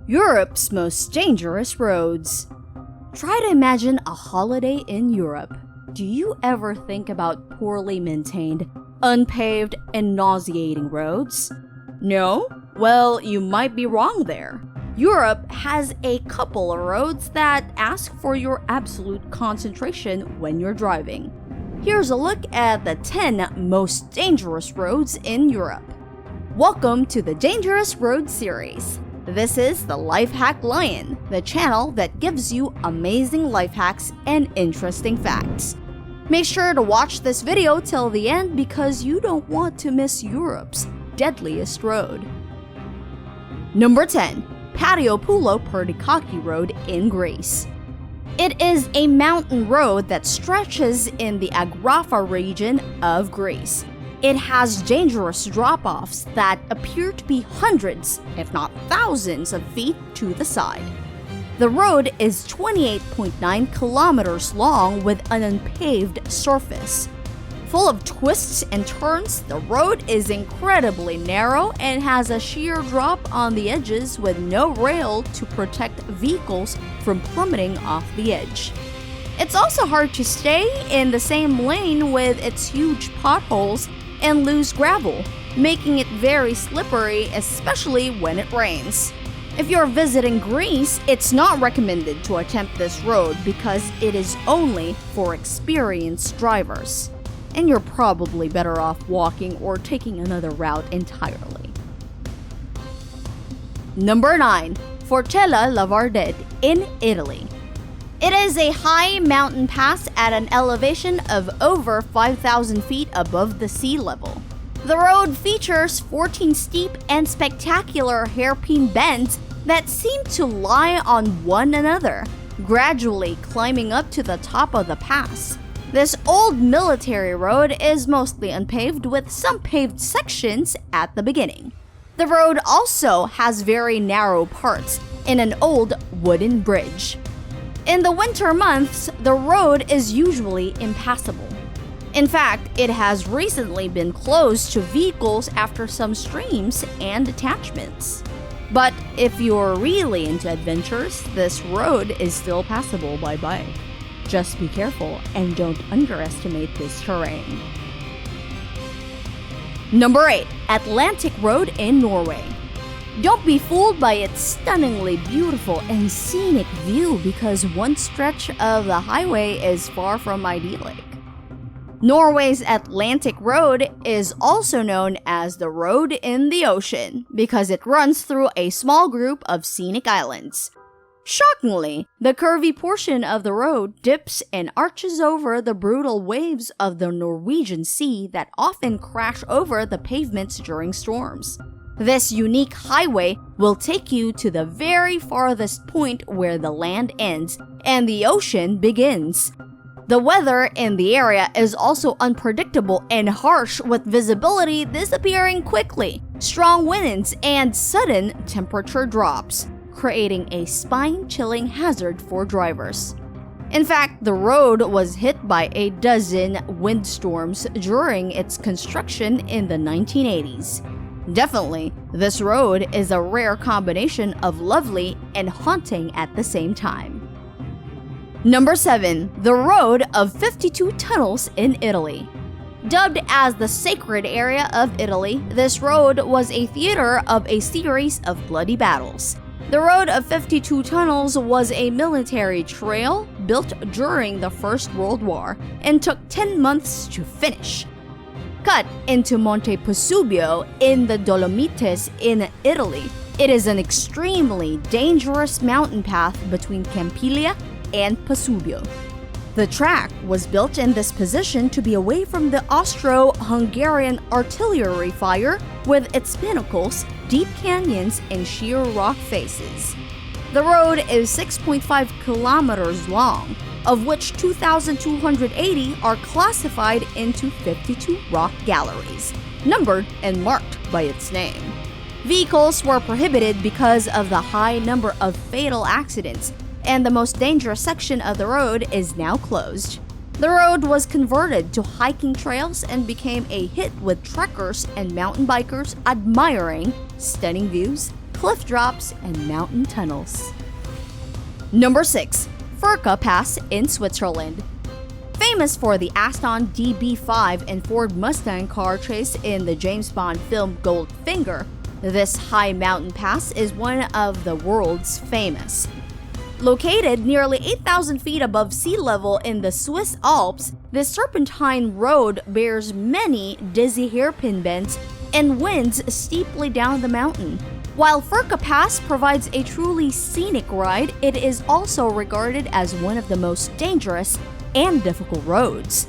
Europe's most dangerous roads. Try to imagine a holiday in Europe. Do you ever think about poorly maintained, unpaved, and nauseating roads? No? Well, you might be wrong there. Europe has a couple of roads that ask for your absolute concentration when you're driving. Here's a look at the 10 most dangerous roads in Europe. Welcome to the Dangerous Road series. This is the Life Hack Lion, the channel that gives you amazing life hacks and interesting facts. Make sure to watch this video till the end because you don't want to miss Europe's deadliest road. Number 10. Patiopoulo-Perdikaki Road in Greece. It is a mountain road that stretches in the Agrafa region of Greece. It has dangerous drop-offs that appear to be hundreds, if not thousands, of feet to the side. The road is 28.9 kilometers long with an unpaved surface. Full of twists and turns, the road is incredibly narrow and has a sheer drop on the edges with no rail to protect vehicles from plummeting off the edge. It's also hard to stay in the same lane with its huge potholes and loose gravel, making it very slippery, especially when it rains. If you're visiting Greece, it's not recommended to attempt this road because it is only for experienced drivers. And you're probably better off walking or taking another route entirely. Number 9. Forcella Lavardet in Italy. It is a high mountain pass at an elevation of over 5,000 feet above the sea level. The road features 14 steep and spectacular hairpin bends that seem to lie on one another, gradually climbing up to the top of the pass. This old military road is mostly unpaved with some paved sections at the beginning. The road also has very narrow parts and an old wooden bridge. In the winter months, the road is usually impassable. In fact, it has recently been closed to vehicles after some streams and detachments. But if you're really into adventures, this road is still passable by bike. Just be careful and don't underestimate this terrain. Number 8. Atlantic Road in Norway. Don't be fooled by its stunningly beautiful and scenic view because one stretch of the highway is far from idyllic. Norway's Atlantic Road is also known as the Road in the Ocean because it runs through a small group of scenic islands. Shockingly, the curvy portion of the road dips and arches over the brutal waves of the Norwegian Sea that often crash over the pavements during storms. This unique highway will take you to the very farthest point where the land ends and the ocean begins. The weather in the area is also unpredictable and harsh, with visibility disappearing quickly, strong winds, and sudden temperature drops, creating a spine-chilling hazard for drivers. In fact, the road was hit by a dozen windstorms during its construction in the 1980s. Definitely, this road is a rare combination of lovely and haunting at the same time. Number 7. The Road of 52 Tunnels in Italy. Dubbed as the Sacred Area of Italy, this road was a theater of a series of bloody battles. The Road of 52 Tunnels was a military trail built during the First World War and took 10 months to finish. Cut into Monte Vesuvio in the Dolomites in Italy, it is an extremely dangerous mountain path between Campiglia and Vesuvio. The track was built in this position to be away from the Austro-Hungarian artillery fire with its pinnacles, deep canyons, and sheer rock faces. The road is 6.5 kilometers long, of which 2,280 are classified into 52 rock galleries, numbered and marked by its name. Vehicles were prohibited because of the high number of fatal accidents, and the most dangerous section of the road is now closed. The road was converted to hiking trails and became a hit with trekkers and mountain bikers admiring stunning views, cliff drops, and mountain tunnels. Number 6. Furka Pass in Switzerland. Famous for the Aston DB5 and Ford Mustang car chase in the James Bond film Goldfinger, this high mountain pass is one of the world's famous. Located nearly 8,000 feet above sea level in the Swiss Alps, this serpentine road bears many dizzy hairpin bends and winds steeply down the mountain. While Furka Pass provides a truly scenic ride, it is also regarded as one of the most dangerous and difficult roads.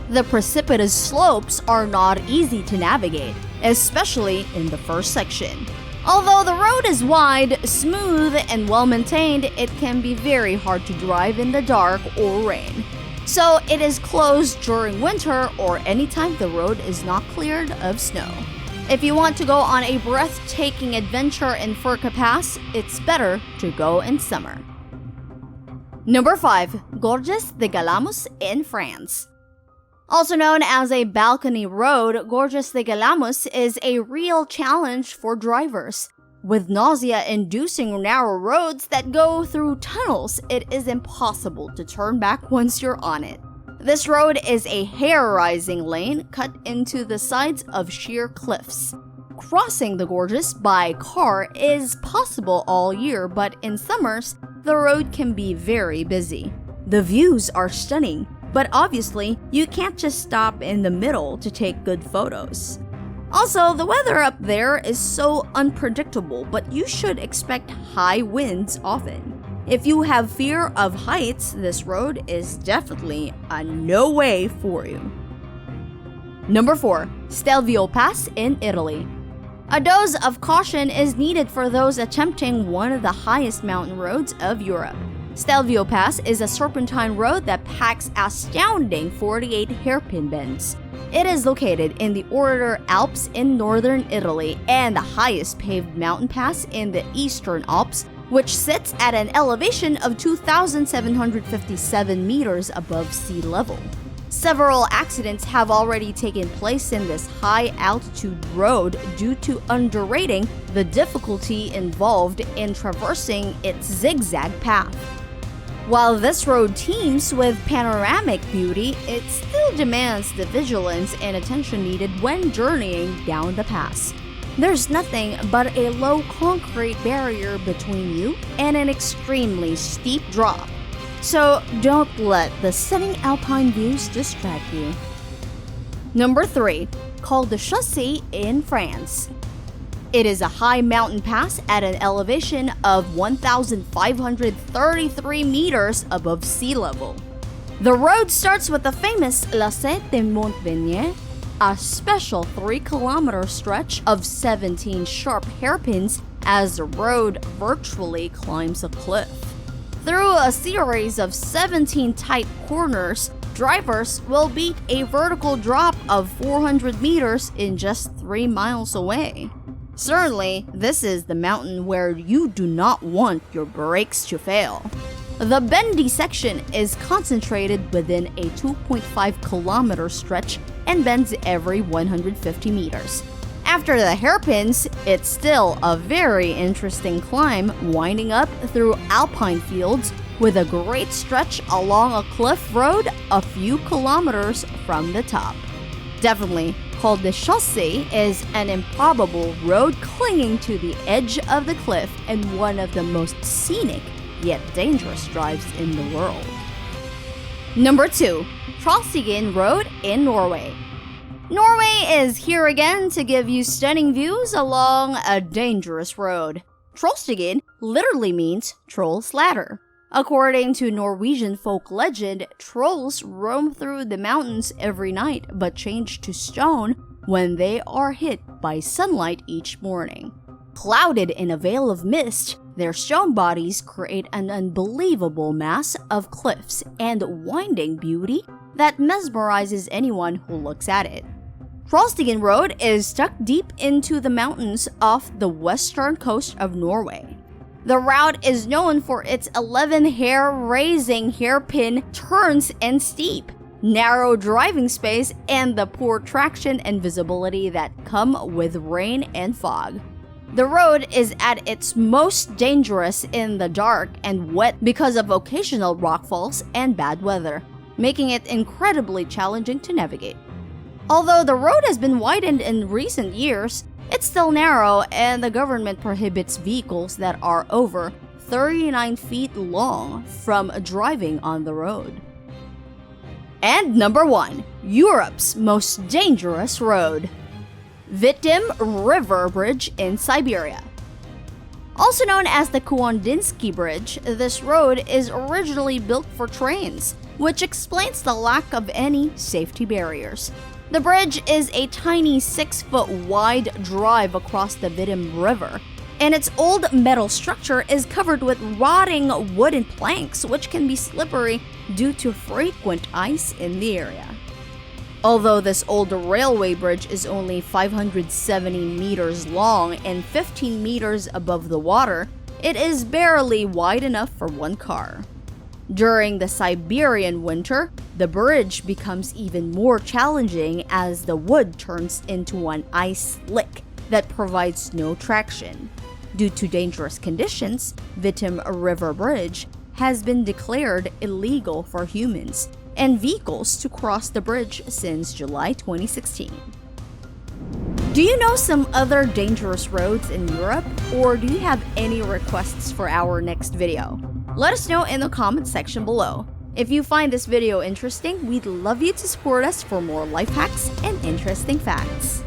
The precipitous slopes are not easy to navigate, especially in the first section. Although the road is wide, smooth, and well-maintained, it can be very hard to drive in the dark or rain. So it is closed during winter or anytime the road is not cleared of snow. If you want to go on a breathtaking adventure in Furka Pass, it's better to go in summer. Number 5. Gorges de Galamus in France. Also known as a balcony road, Gorges de Galamus is a real challenge for drivers. With nausea-inducing narrow roads that go through tunnels, it is impossible to turn back once you're on it. This road is a hair-raising lane cut into the sides of sheer cliffs. Crossing the Gorges by car is possible all year, but in summers, the road can be very busy. The views are stunning, but obviously, you can't just stop in the middle to take good photos. Also, the weather up there is so unpredictable, but you should expect high winds often. If you have fear of heights, this road is definitely a no way for you. Number 4. Stelvio Pass in Italy. A dose of caution is needed for those attempting one of the highest mountain roads of Europe. Stelvio Pass is a serpentine road that packs astounding 48 hairpin bends. It is located in the Order Alps in northern Italy and the highest paved mountain pass in the Eastern Alps, which sits at an elevation of 2,757 meters above sea level. Several accidents have already taken place in this high-altitude road due to underrating the difficulty involved in traversing its zigzag path. While this road teems with panoramic beauty, it still demands the vigilance and attention needed when journeying down the pass. There's nothing but a low concrete barrier between you and an extremely steep drop. So don't let the stunning alpine views distract you. Number 3. Col du Chaussy in France. It is a high mountain pass at an elevation of 1,533 meters above sea level. The road starts with the famous Lacet de Montbéliard, a special 3-kilometer stretch of 17 sharp hairpins as the road virtually climbs a cliff. Through a series of 17 tight corners, drivers will beat a vertical drop of 400 meters in just 3 miles away. Certainly, this is the mountain where you do not want your brakes to fail. The bendy section is concentrated within a 2.5-kilometer stretch and bends every 150 meters. After the hairpins, it's still a very interesting climb, winding up through alpine fields with a great stretch along a cliff road a few kilometers from the top. Definitely, Col du Chaussy is an improbable road clinging to the edge of the cliff and one of the most scenic yet dangerous drives in the world. Number 2. Trollstigen Road in Norway. Norway is here again to give you stunning views along a dangerous road. Trollstigen literally means troll's ladder. According to Norwegian folk legend, trolls roam through the mountains every night but change to stone when they are hit by sunlight each morning. Clouded in a veil of mist, their stone bodies create an unbelievable mass of cliffs and winding beauty that mesmerizes anyone who looks at it. Trollstigen Road is stuck deep into the mountains off the western coast of Norway. The route is known for its 11 hair-raising hairpin turns and steep, narrow driving space, and the poor traction and visibility that come with rain and fog. The road is at its most dangerous in the dark and wet because of occasional rockfalls and bad weather, making it incredibly challenging to navigate. Although the road has been widened in recent years, it's still narrow and the government prohibits vehicles that are over 39 feet long from driving on the road. And number 1, Europe's most dangerous road. Vitim River Bridge in Siberia. Also known as the Kuondinsky Bridge, this road is originally built for trains, which explains the lack of any safety barriers. The bridge is a tiny 6-foot wide drive across the Vitim River, and its old metal structure is covered with rotting wooden planks which can be slippery due to frequent ice in the area. Although this old railway bridge is only 570 meters long and 15 meters above the water, it is barely wide enough for one car. During the Siberian winter, the bridge becomes even more challenging as the wood turns into an ice slick that provides no traction. Due to dangerous conditions, Vitim River Bridge has been declared illegal for humans and vehicles to cross the bridge since July 2016. Do you know some other dangerous roads in Europe, or do you have any requests for our next video? Let us know in the comment section below. If you find this video interesting, we'd love you to support us for more life hacks and interesting facts.